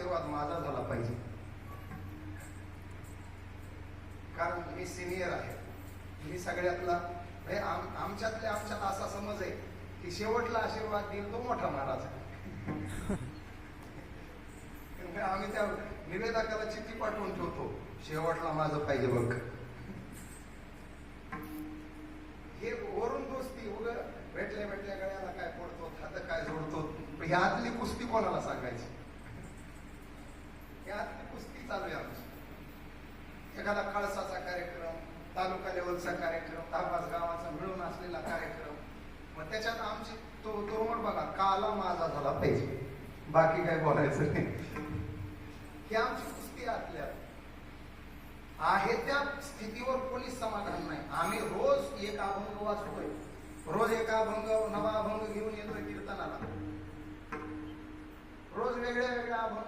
आशीर्वाद माझा झाला पाहिजे, कारण मी सिनियर आहे, मी सगळ्यातला आमच्यातल्या आमच्यात असा समज आहे की शेवटला आशीर्वाद देईल तो मोठा महाराज. आम्ही त्या निवेदकाला चिठ्ठी पाठवून ठेवतो, शेवटला माझं पाहिजे बघ. हे वरून दोस्ती उग भेटल्या गळ्याला काय पडतो, हात काय जोडतो, ह्या आतली कुस्ती कोणाला सांगायची? ह्या आतली कुस्ती चालू आहे आमची. एखादा कळसाचा कार्यक्रम, तालुका लेवलचा कार्यक्रम, 10-5 गावाचा मिळून असलेला कार्यक्रम, मग त्याच्यात आमची तो तोरमड बघा, काला माझा झाला पाहिजे, बाकी काय बोलायचं नाही. ही आमची कुस्ती आतल्या आहे. त्या स्थितीवर पोलीस समाधान नाही. आम्ही रोज एक अभंग वाचतोय, रोज एक अभंग, नवा अभंग घेऊन येतोय कीर्तनाला, रोज वेगळ्या अभंग